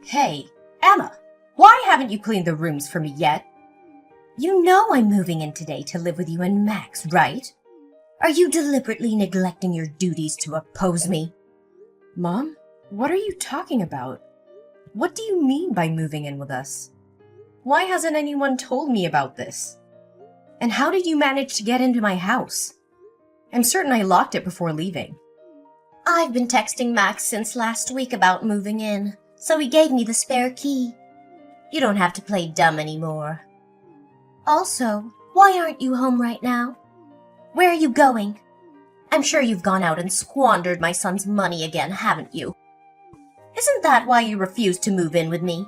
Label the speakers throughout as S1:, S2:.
S1: Hey, Emma, why haven't you cleaned the rooms for me yet? You know I'm moving in today to live with you and Max, right? Are you deliberately neglecting your duties to oppose me? Mom, what are you talking about? What do you mean by moving in with us? Why hasn't anyone told me about this? And how did you manage to get into my house? I'm certain I locked it before leaving. I've been texting Max since last week about moving in, so he gave me the spare key. You don't have to play dumb anymore. Also, why aren't you home right now? Where are you going? I'm sure you've gone out and squandered my son's money again, haven't you? Isn't that why you refused to move in with me?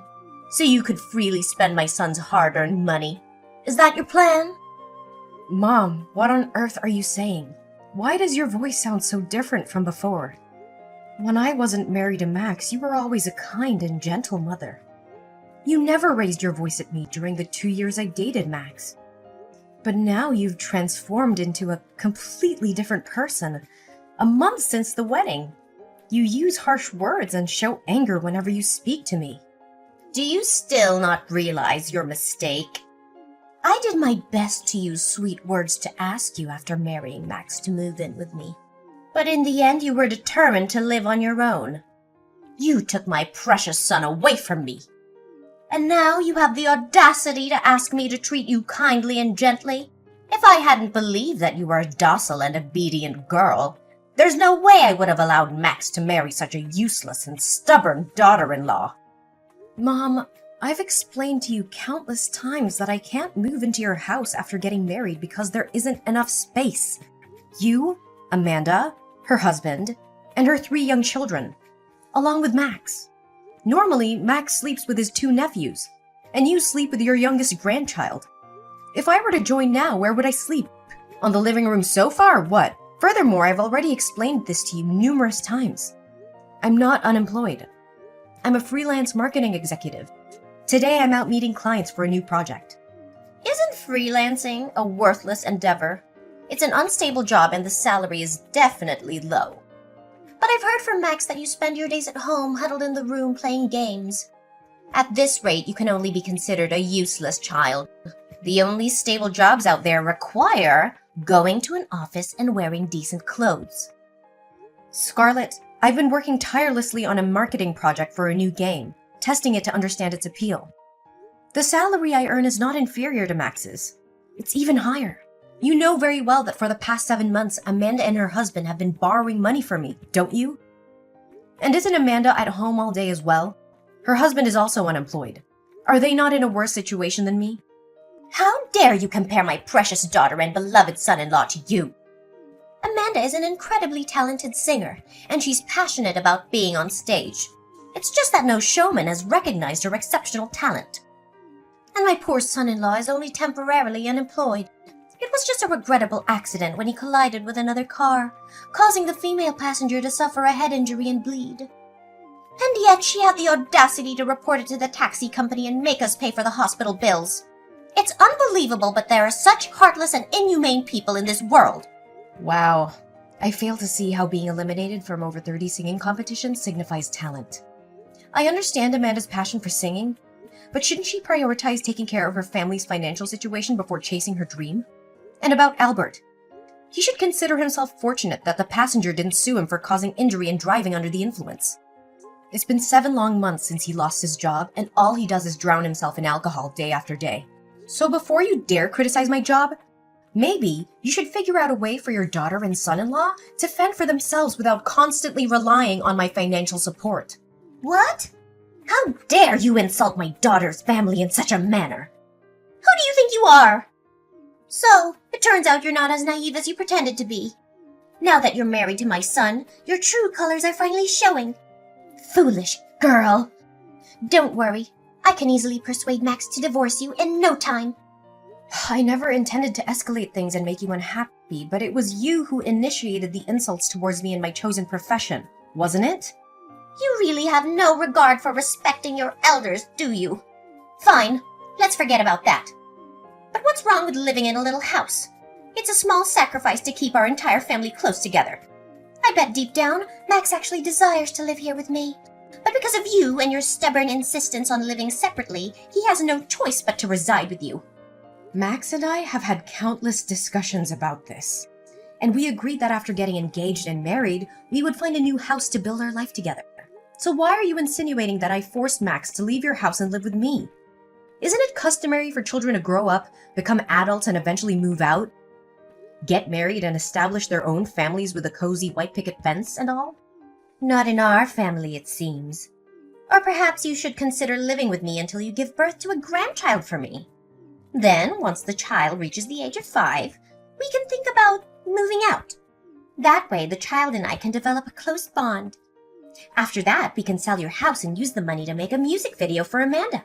S1: So you could freely spend my son's hard-earned money? Is that your plan? Mom, what on earth are you saying? Why does your voice sound so different from before? When I wasn't married to Max, you were always a kind and gentle mother. You never raised your voice at me during the 2 years I dated Max. But now you've transformed into a completely different person, a month since the wedding. You use harsh words and show anger whenever you speak to me. Do you still not realize your mistake? I did my best to use sweet words to ask you after marrying Max to move in with me. But in the end, you were determined to live on your own. You took my precious son away from me. And now you have the audacity to ask me to treat you kindly and gently? If I hadn't believed that you were a docile and obedient girl, there's no way I would have allowed Max to marry such a useless and stubborn daughter-in-law. Mom, I've explained to you countless times that I can't move into your house after getting married because there isn't enough space. You, Amanda, her husband, and her 3 young children, along with Max. Normally, Max sleeps with his 2 nephews, and you sleep with your youngest grandchild. If I were to join now, where would I sleep? On the living room sofa or what? Furthermore, I've already explained this to you numerous times. I'm not unemployed. I'm a freelance marketing executive. Today I'm out meeting clients for a new project. Isn't freelancing a worthless endeavor? It's an unstable job and the salary is definitely low. But I've heard from Max that you spend your days at home huddled in the room playing games. At this rate, you can only be considered a useless child. The only stable jobs out there require going to an office and wearing decent clothes. Scarlett, I've been working tirelessly on a marketing project for a new game, testing it to understand its appeal. The salary I earn is not inferior to Max's. It's even higher. You know very well that for the past 7 months, Amanda and her husband have been borrowing money from me, don't you? And isn't Amanda at home all day as well? Her husband is also unemployed. Are they not in a worse situation than me? How dare you compare my precious daughter and beloved son-in-law to you? Amanda is an incredibly talented singer, and she's passionate about being on stage. It's just that no showman has recognized her exceptional talent. And my poor son-in-law is only temporarily unemployed. It was just a regrettable accident when he collided with another car, causing the female passenger to suffer a head injury and bleed. And yet she had the audacity to report it to the taxi company and make us pay for the hospital bills. It's unbelievable, but there are such heartless and inhumane people in this world. Wow. I fail to see how being eliminated from over 30 singing competitions signifies talent. I understand Amanda's passion for singing, but shouldn't she prioritize taking care of her family's financial situation before chasing her dream? And about Albert. He should consider himself fortunate that the passenger didn't sue him for causing injury and driving under the influence. It's been 7 long months since he lost his job, and all he does is drown himself in alcohol day after day. So before you dare criticize my job, maybe you should figure out a way for your daughter and son-in-law to fend for themselves without constantly relying on my financial support. What? How dare you insult my daughter's family in such a manner? Who do you think you are? So, it turns out you're not as naive as you pretended to be. Now that you're married to my son, your true colors are finally showing. Foolish girl. Don't worry. I can easily persuade Max to divorce you in no time. I never intended to escalate things and make you unhappy, but it was you who initiated the insults towards me in my chosen profession, wasn't it? You really have no regard for respecting your elders, do you? Fine, let's forget about that. But what's wrong with living in a little house? It's a small sacrifice to keep our entire family close together. I bet deep down, Max actually desires to live here with me. But because of you and your stubborn insistence on living separately, he has no choice but to reside with you.
S2: Max and I have had countless discussions about this, and we agreed that after getting engaged and married, we would find a new house to build our life together. So why are you insinuating that I forced Max to leave your house and live with me? Isn't it customary for children to grow up, become adults, and eventually move out? Get married and establish their own families with a cozy white picket fence and all?
S1: Not in our family, it seems. Or perhaps you should consider living with me until you give birth to a grandchild for me. Then, once the child reaches the age of 5, we can think about moving out. That way, the child and I can develop a close bond. After that, we can sell your house and use the money to make a music video for Amanda.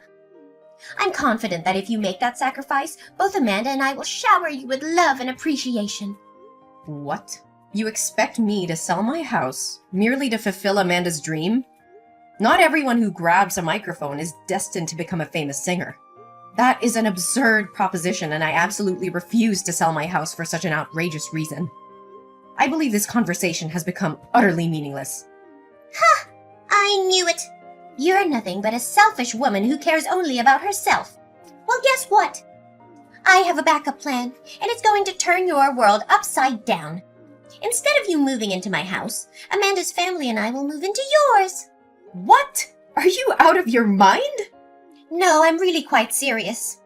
S1: I'm confident that if you make that sacrifice, both Amanda and I will shower you with love and appreciation.
S2: What? You expect me to sell my house merely to fulfill Amanda's dream? Not everyone who grabs a microphone is destined to become a famous singer. That is an absurd proposition, and I absolutely refuse to sell my house for such an outrageous reason. I believe this conversation has become utterly meaningless.
S1: Ha! I knew it! You're nothing but a selfish woman who cares only about herself. Well, guess what? I have a backup plan, and it's going to turn your world upside down. Instead of you moving into my house, Amanda's family and I will move into yours.
S2: What? Are you out of your mind?
S1: No, I'm really quite serious.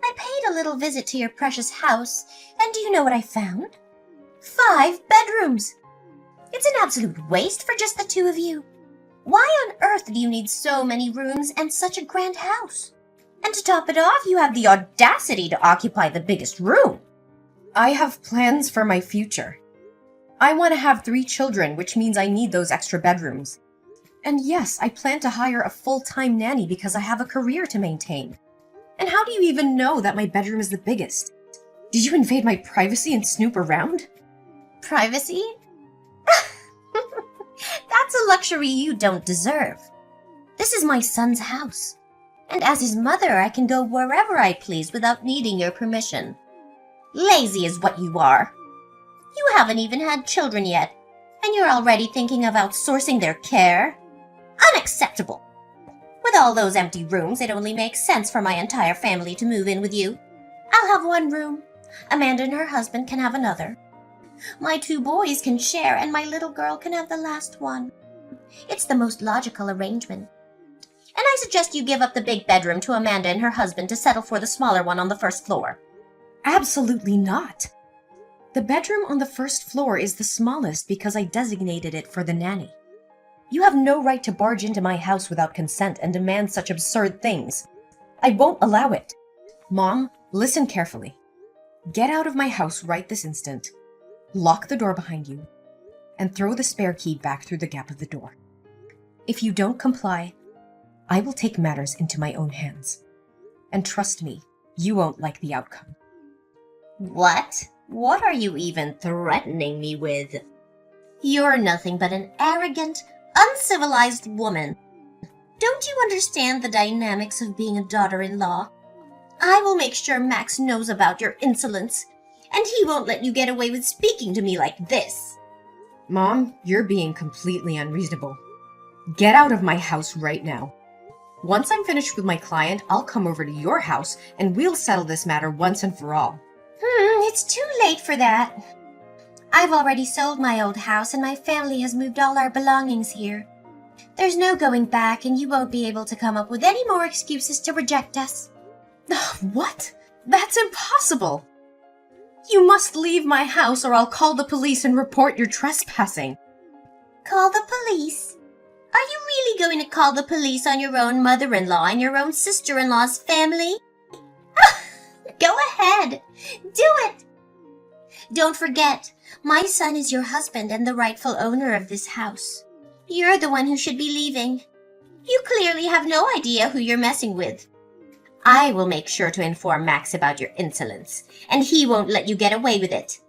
S1: I paid a little visit to your precious house, and do you know what I found? 5 bedrooms. It's an absolute waste for just the 2 of you. Why on earth do you need so many rooms and such a grand house? And to top it off, you have the audacity to occupy the biggest room.
S2: I have plans for my future. I want to have 3 children, which means I need those extra bedrooms. And yes, I plan to hire a full-time nanny because I have a career to maintain. And how do you even know that my bedroom is the biggest? Did you invade my privacy and snoop around?
S1: Privacy? That's a luxury you don't deserve. This is my son's house, and as his mother, I can go wherever I please without needing your permission. Lazy is what you are. You haven't even had children yet, and you're already thinking of outsourcing their care? Unacceptable! With all those empty rooms, it only makes sense for my entire family to move in with you. I'll have 1 room. Amanda and her husband can have another. My 2 boys can share, and my little girl can have the last one. It's the most logical arrangement. And I suggest you give up the big bedroom to Amanda and her husband to settle for the smaller one on the 1st floor.
S2: Absolutely not. The bedroom on the 1st floor is the smallest because I designated it for the nanny. You have no right to barge into my house without consent and demand such absurd things. I won't allow it. Mom, listen carefully. Get out of my house right this instant. Lock the door behind you, and throw the spare key back through the gap of the door. If you don't comply, I will take matters into my own hands. And trust me, you won't like the outcome.
S1: What? What are you even threatening me with? You're nothing but an arrogant, uncivilized woman. Don't you understand the dynamics of being a daughter-in-law? I will make sure Max knows about your insolence, and he won't let you get away with speaking to me like this.
S2: Mom, you're being completely unreasonable. Get out of my house right now. Once I'm finished with my client, I'll come over to your house and we'll settle this matter once and for all.
S1: It's too late for that. I've already sold my old house and my family has moved all our belongings here. There's no going back, and you won't be able to come up with any more excuses to reject us.
S2: What? That's impossible! You must leave my house or I'll call the police and report your trespassing.
S1: Call the police? Are you really going to call the police on your own mother-in-law and your own sister-in-law's family? Go ahead. Do it. Don't forget, my son is your husband and the rightful owner of this house. You're the one who should be leaving. You clearly have no idea who you're messing with. I will make sure to inform Max about your insolence, and he won't let you get away with it.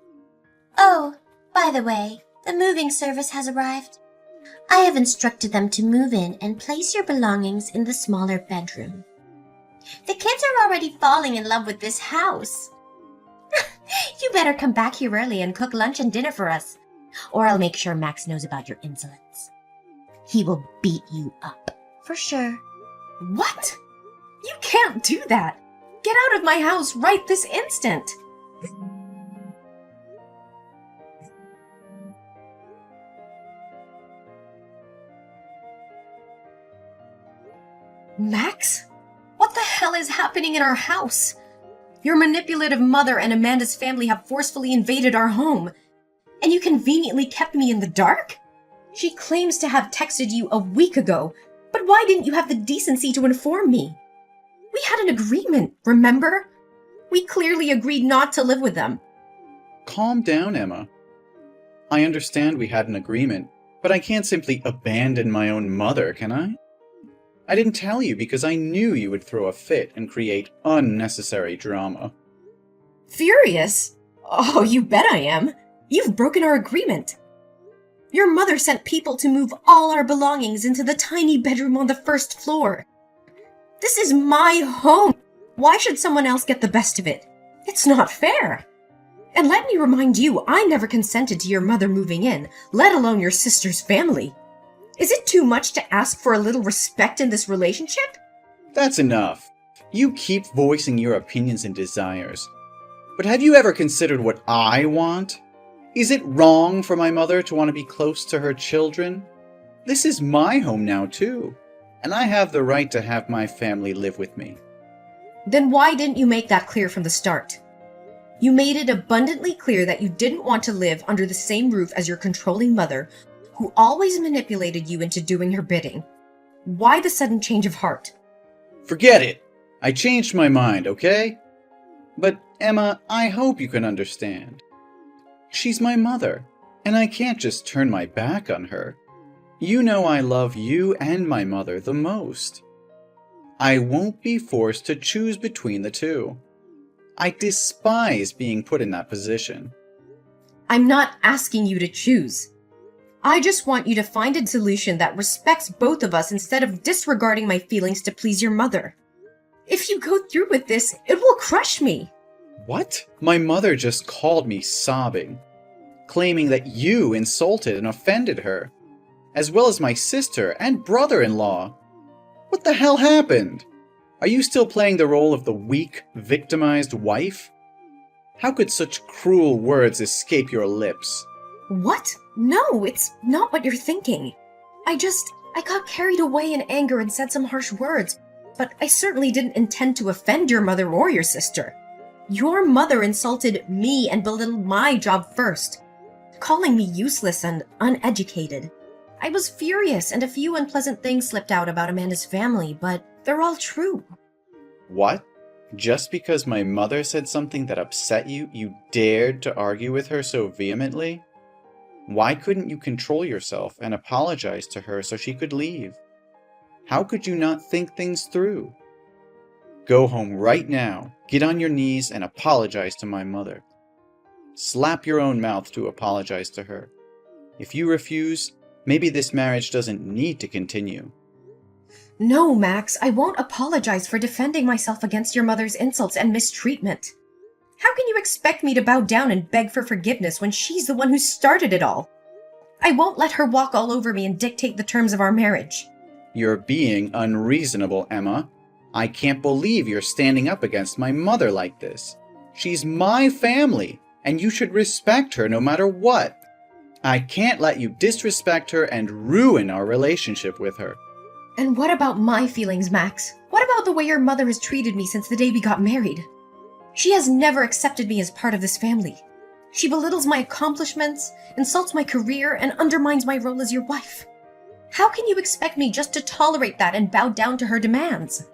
S1: Oh, by the way, the moving service has arrived. I have instructed them to move in and place your belongings in the smaller bedroom. The kids are already falling in love with this house. You better come back here early and cook lunch and dinner for us, or I'll make sure Max knows about your insolence. He will beat you up. For sure.
S2: What? You can't do that! Get out of my house right this instant! Max? What the hell is happening in our house? Your manipulative mother and Amanda's family have forcefully invaded our home, and you conveniently kept me in the dark? She claims to have texted you a week ago, but why didn't you have the decency to inform me? We had an agreement, remember? We clearly agreed not to live with them.
S3: Calm down, Emma. I understand we had an agreement, but I can't simply abandon my own mother, can I? I didn't tell you because I knew you would throw a fit and create unnecessary drama.
S2: Furious? Oh, you bet I am. You've broken our agreement. Your mother sent people to move all our belongings into the tiny bedroom on the first floor. This is my home. Why should someone else get the best of it? It's not fair. And let me remind you, I never consented to your mother moving in, let alone your sister's family. Is it too much to ask for a little respect in this relationship?
S3: That's enough. You keep voicing your opinions and desires. But have you ever considered what I want? Is it wrong for my mother to want to be close to her children? This is my home now, too. And I have the right to have my family live with me.
S2: Then why didn't you make that clear from the start? You made it abundantly clear that you didn't want to live under the same roof as your controlling mother, who always manipulated you into doing her bidding. Why the sudden change of heart?
S3: Forget it. I changed my mind, okay? But, Emma, I hope you can understand. She's my mother, and I can't just turn my back on her. You know I love you and my mother the most. I won't be forced to choose between the two. I despise being put in that position.
S2: I'm not asking you to choose. I just want you to find a solution that respects both of us instead of disregarding my feelings to please your mother. If you go through with this, it will crush me.
S3: What? My mother just called me sobbing, claiming that you insulted and offended her, as well as my sister and brother-in-law. What the hell happened? Are you still playing the role of the weak, victimized wife? How could such cruel words escape your lips?
S2: What? No, it's not what you're thinking. I got carried away in anger and said some harsh words, but I certainly didn't intend to offend your mother or your sister. Your mother insulted me and belittled my job first, calling me useless and uneducated. I was furious, and a few unpleasant things slipped out about Amanda's family, but they're all true.
S3: What? Just because my mother said something that upset you, you dared to argue with her so vehemently? Why couldn't you control yourself and apologize to her so she could leave? How could you not think things through? Go home right now, get on your knees and apologize to my mother. Slap your own mouth to apologize to her. If you refuse, maybe this marriage doesn't need to continue.
S2: No, Max, I won't apologize for defending myself against your mother's insults and mistreatment. How can you expect me to bow down and beg for forgiveness when she's the one who started it all? I won't let her walk all over me and dictate the terms of our marriage.
S3: You're being unreasonable, Emma. I can't believe you're standing up against my mother like this. She's my family, and you should respect her no matter what. I can't let you disrespect her and ruin our relationship with her.
S2: And what about my feelings, Max? What about the way your mother has treated me since the day we got married? She has never accepted me as part of this family. She belittles my accomplishments, insults my career, and undermines my role as your wife. How can you expect me just to tolerate that and bow down to her demands?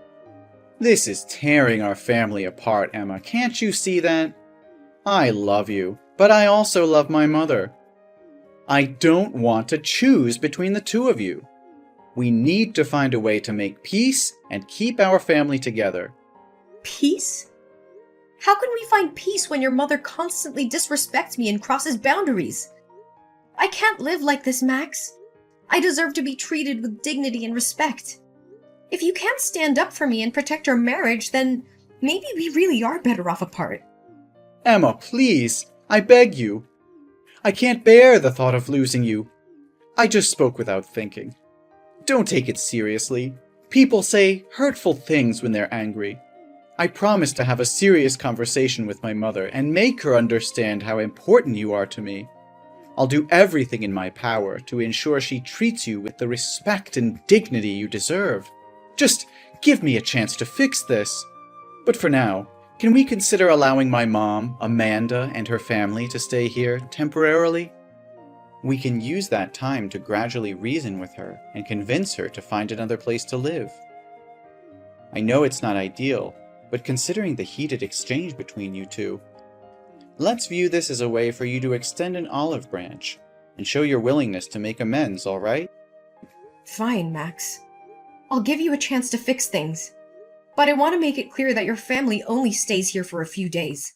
S3: This is tearing our family apart, Emma. Can't you see that? I love you, but I also love my mother. I don't want to choose between the two of you. We need to find a way to make peace and keep our family together.
S2: Peace? How can we find peace when your mother constantly disrespects me and crosses boundaries? I can't live like this, Max. I deserve to be treated with dignity and respect. If you can't stand up for me and protect our marriage, then maybe we really are better off apart.
S3: Emma, please, I beg you. I can't bear the thought of losing you. I just spoke without thinking. Don't take it seriously. People say hurtful things when they're angry. I promise to have a serious conversation with my mother and make her understand how important you are to me. I'll do everything in my power to ensure she treats you with the respect and dignity you deserve. Just give me a chance to fix this. But for now, can we consider allowing my mom, Amanda, and her family to stay here temporarily? We can use that time to gradually reason with her and convince her to find another place to live. I know it's not ideal, but considering the heated exchange between you two, let's view this as a way for you to extend an olive branch and show your willingness to make amends, all right?
S2: Fine, Max. I'll give you a chance to fix things. But I want to make it clear that your family only stays here for a few days.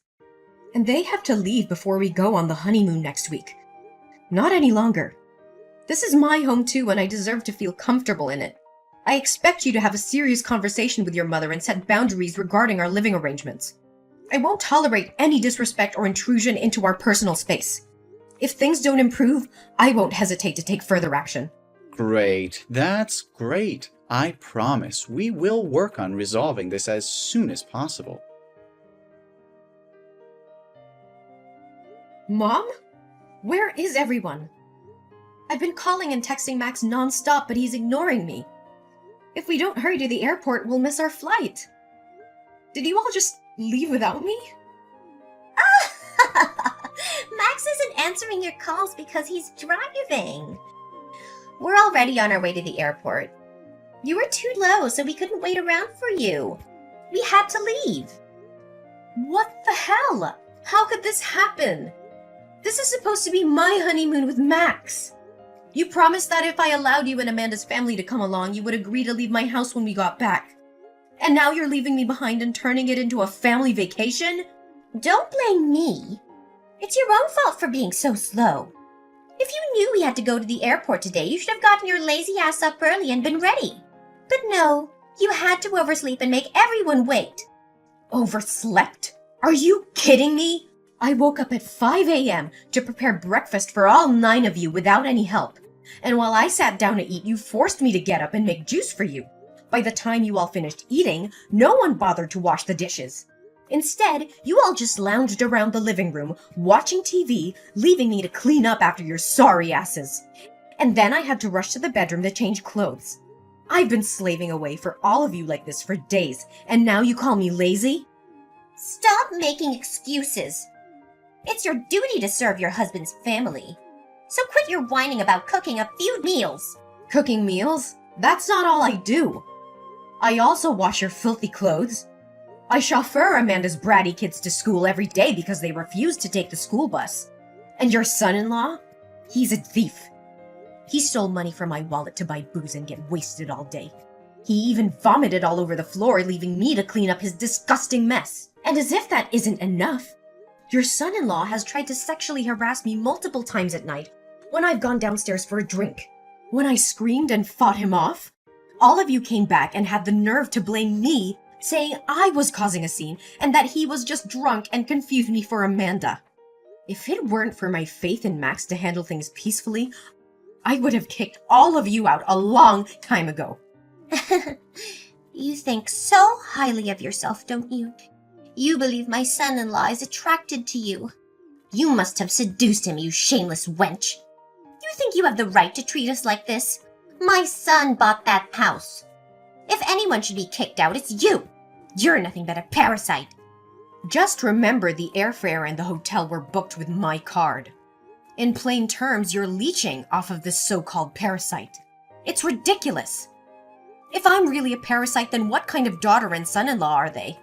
S2: And they have to leave before we go on the honeymoon next week. Not any longer. This is my home too, and I deserve to feel comfortable in it. I expect you to have a serious conversation with your mother and set boundaries regarding our living arrangements. I won't tolerate any disrespect or intrusion into our personal space. If things don't improve, I won't hesitate to take further action.
S3: Great. That's great. I promise we will work on resolving this as soon as possible.
S2: Mom? Where is everyone? I've been calling and texting Max non-stop, but he's ignoring me. If we don't hurry to the airport, we'll miss our flight. Did you all just leave without me?
S1: Max isn't answering your calls because he's driving. We're already on our way to the airport. You were too low, so we couldn't wait around for you. We had to leave.
S2: What the hell? How could this happen? This is supposed to be my honeymoon with Max. You promised that if I allowed you and Amanda's family to come along, you would agree to leave my house when we got back. And now you're leaving me behind and turning it into a family vacation?
S1: Don't blame me. It's your own fault for being so slow. If you knew we had to go to the airport today, you should have gotten your lazy ass up early and been ready. But no, you had to oversleep and make everyone wait.
S2: Overslept? Are you kidding me? I woke up at 5 a.m. to prepare breakfast for all 9 of you without any help. And while I sat down to eat, you forced me to get up and make juice for you. By the time you all finished eating, no one bothered to wash the dishes. Instead, you all just lounged around the living room, watching TV, leaving me to clean up after your sorry asses. And then I had to rush to the bedroom to change clothes. I've been slaving away for all of you like this for days, and now you call me lazy?
S1: Stop making excuses. It's your duty to serve your husband's family. So quit your whining about cooking a few meals.
S2: Cooking meals? That's not all I do. I also wash your filthy clothes. I chauffeur Amanda's bratty kids to school every day because they refuse to take the school bus. And your son-in-law? He's a thief. He stole money from my wallet to buy booze and get wasted all day. He even vomited all over the floor, leaving me to clean up his disgusting mess. And as if that isn't enough, your son-in-law has tried to sexually harass me multiple times at night when I've gone downstairs for a drink. When I screamed and fought him off, all of you came back and had the nerve to blame me, saying I was causing a scene and that he was just drunk and confused me for Amanda. If it weren't for my faith in Max to handle things peacefully, I would have kicked all of you out a long time ago.
S1: You think so highly of yourself, don't you? You believe my son-in-law is attracted to you. You must have seduced him, you shameless wench. You think you have the right to treat us like this? My son bought that house. If anyone should be kicked out, it's you. You're nothing but a parasite.
S2: Just remember the airfare and the hotel were booked with my card. In plain terms, you're leeching off of this so-called parasite. It's ridiculous. If I'm really a parasite, then what kind of daughter and son-in-law are they?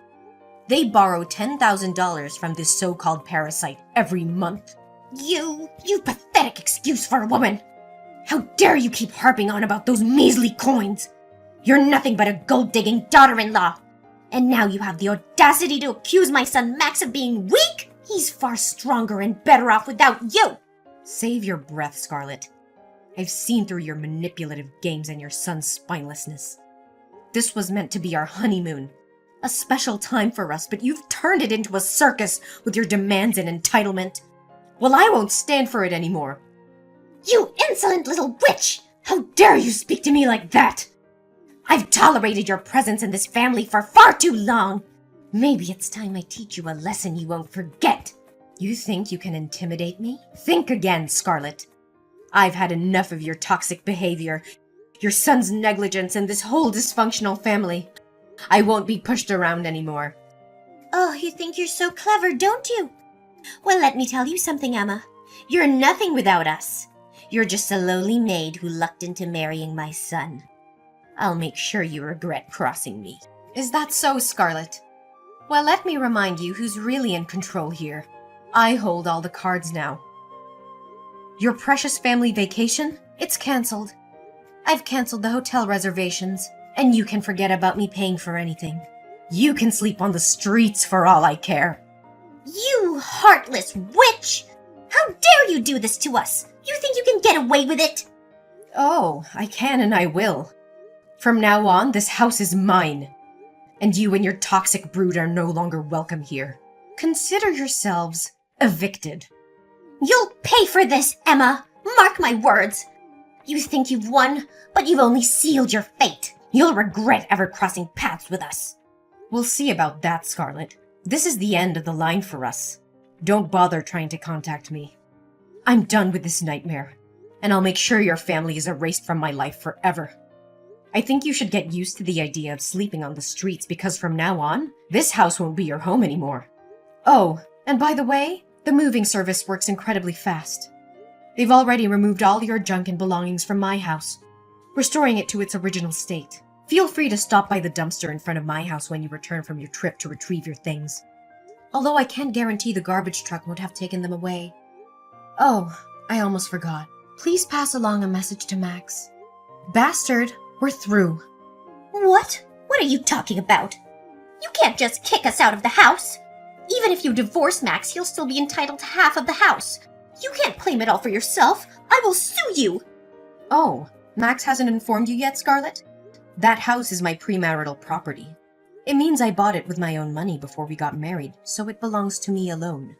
S2: They borrow $10,000 from this so-called parasite every month.
S1: You pathetic excuse for a woman. How dare you keep harping on about those measly coins? You're nothing but a gold-digging daughter-in-law. And now you have the audacity to accuse my son Max of being weak? He's far stronger and better off without you.
S2: Save your breath, Scarlet. I've seen through your manipulative games and your son's spinelessness. This was meant to be our honeymoon. A special time for us, but you've turned it into a circus with your demands and entitlement. Well, I won't stand for it anymore.
S1: You insolent little witch!
S2: How dare you speak to me like that? I've tolerated your presence in this family for far too long. Maybe it's time I teach you a lesson you won't forget. You think you can intimidate me? Think again, Scarlet. I've had enough of your toxic behavior, your son's negligence, and this whole dysfunctional family. I won't be pushed around anymore.
S1: Oh, you think you're so clever, don't you? Well, let me tell you something, Emma. You're nothing without us. You're just a lowly maid who lucked into marrying my son. I'll make sure you regret crossing me.
S2: Is that so, Scarlet? Well, let me remind you who's really in control here. I hold all the cards now. Your precious family vacation? It's cancelled. I've cancelled the hotel reservations, and you can forget about me paying for anything. You can sleep on the streets for all I care.
S1: You heartless witch! How dare you do this to us? You think you can get away with it?
S2: Oh, I can and I will. From now on, this house is mine. And you and your toxic brood are no longer welcome here. Consider yourselves evicted.
S1: You'll pay for this, Emma! Mark my words! You think you've won, but you've only sealed your fate. You'll regret ever crossing paths with us.
S2: We'll see about that, Scarlet. This is the end of the line for us. Don't bother trying to contact me. I'm done with this nightmare, and I'll make sure your family is erased from my life forever. I think you should get used to the idea of sleeping on the streets because from now on, this house won't be your home anymore. Oh, and by the way, the moving service works incredibly fast. They've already removed all your junk and belongings from my house, restoring it to its original state. Feel free to stop by the dumpster in front of my house when you return from your trip to retrieve your things. Although I can't guarantee the garbage truck won't have taken them away. Oh, I almost forgot. Please pass along a message to Max. Bastard, we're through.
S1: What? What are you talking about? You can't just kick us out of the house. Even if you divorce Max, he'll still be entitled to half of the house. You can't claim it all for yourself. I will sue you.
S2: Oh, Max hasn't informed you yet, Scarlet? That house is my premarital property. It means I bought it with my own money before we got married, so it belongs to me alone.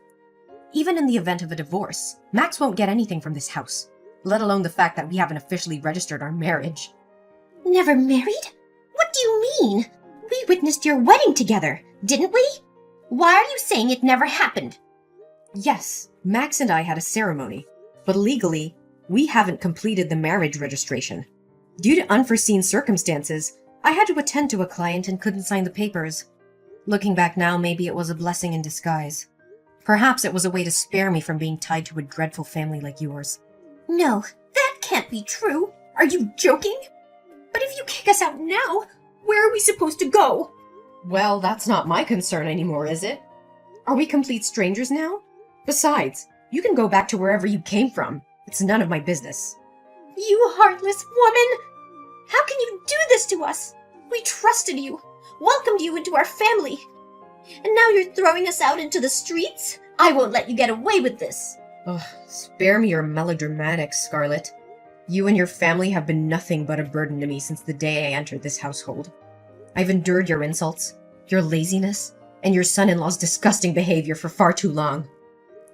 S2: Even in the event of a divorce, Max won't get anything from this house, let alone the fact that we haven't officially registered our marriage.
S1: Never married? What do you mean? We witnessed your wedding together, didn't we? Why are you saying it never happened?
S2: Yes, Max and I had a ceremony, but legally, we haven't completed the marriage registration. Due to unforeseen circumstances, I had to attend to a client and couldn't sign the papers. Looking back now, maybe it was a blessing in disguise. Perhaps it was a way to spare me from being tied to a dreadful family like yours.
S1: No, that can't be true. Are you joking? But if you kick us out now, where are we supposed to go?
S2: Well, that's not my concern anymore, is it? Are we complete strangers now? Besides, you can go back to wherever you came from. It's none of my business.
S1: You heartless woman! How can you do this to us? We trusted you, welcomed you into our family. And now you're throwing us out into the streets? I won't let you get away with this.
S2: Ugh, spare me your melodramatics, Scarlet. You and your family have been nothing but a burden to me since the day I entered this household. I've endured your insults, your laziness, and your son-in-law's disgusting behavior for far too long.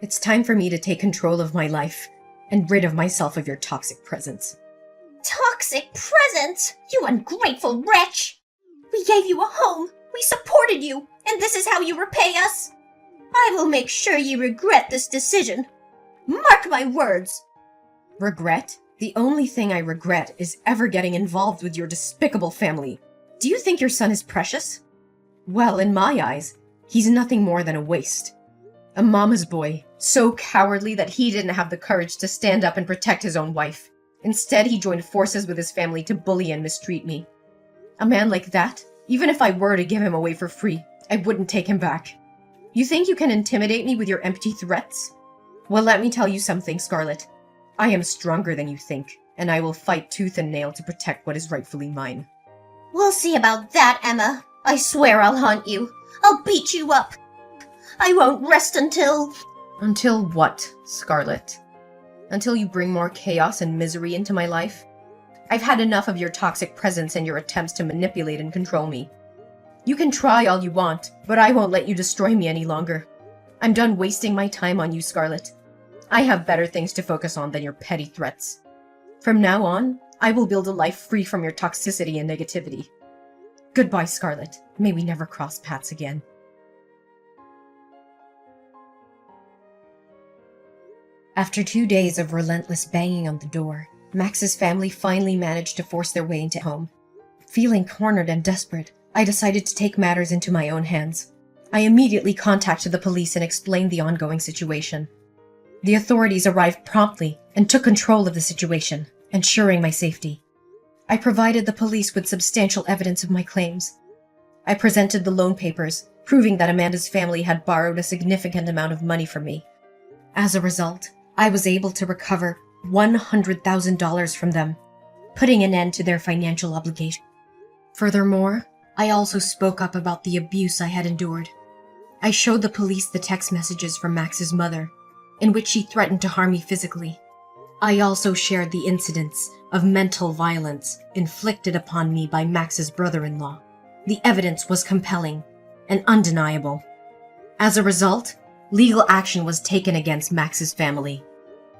S2: It's time for me to take control of my life and rid of myself of your toxic presence.
S1: Toxic presence? You ungrateful wretch! We gave you a home, we supported you, and this is how you repay us? I will make sure you regret this decision. Mark my words!
S2: Regret? The only thing I regret is ever getting involved with your despicable family. Do you think your son is precious? Well, in my eyes, he's nothing more than a waste. A mama's boy, so cowardly that he didn't have the courage to stand up and protect his own wife. Instead, he joined forces with his family to bully and mistreat me. A man like that, even if I were to give him away for free, I wouldn't take him back. You think you can intimidate me with your empty threats? Well, let me tell you something, Scarlet. I am stronger than you think, and I will fight tooth and nail to protect what is rightfully mine.
S1: We'll see about that, Emma. I swear I'll haunt you. I'll beat you up. I won't rest until...
S2: Until what, Scarlet? Until you bring more chaos and misery into my life? I've had enough of your toxic presence and your attempts to manipulate and control me. You can try all you want, but I won't let you destroy me any longer. I'm done wasting my time on you, Scarlet. I have better things to focus on than your petty threats. From now on, I will build a life free from your toxicity and negativity. Goodbye, Scarlet. May we never cross paths again.
S1: After 2 days of relentless banging on the door, Max's family finally managed to force their way into home. Feeling cornered and desperate, I decided to take matters into my own hands. I immediately contacted the police and explained the ongoing situation. The authorities arrived promptly and took control of the situation, ensuring my safety. I provided the police with substantial evidence of my claims. I presented the loan papers, proving that Amanda's family had borrowed a significant amount of money from me. As a result, I was able to recover $100,000 from them, putting an end to their financial obligation. Furthermore, I also spoke up about the abuse I had endured. I showed the police the text messages from Max's mother, in which she threatened to harm me physically. I also shared the incidents of mental violence inflicted upon me by Max's brother-in-law. The evidence was compelling and undeniable. As a result, legal action was taken against Max's family.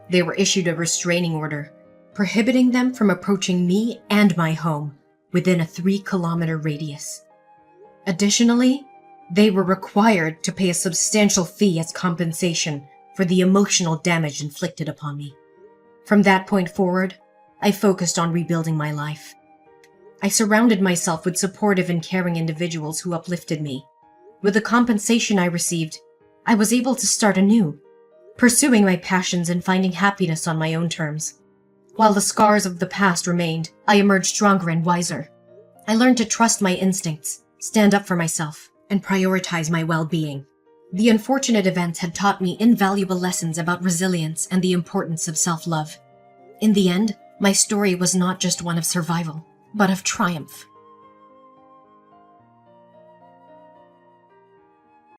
S1: They were issued a restraining order, prohibiting them from approaching me and my home within a 3-kilometer radius. Additionally, they were required to pay a substantial fee as compensation for the emotional damage inflicted upon me. From that point forward, I focused on rebuilding my life. I surrounded myself with supportive and caring individuals who uplifted me. With the compensation I received, I was able to start anew, pursuing my passions and finding happiness on my own terms. While the scars of the past remained, I emerged stronger and wiser. I learned to trust my instincts, stand up for myself, and prioritize my well-being. The unfortunate events had taught me invaluable lessons about resilience and the importance of self-love. In the end, my story was not just one of survival, but of triumph.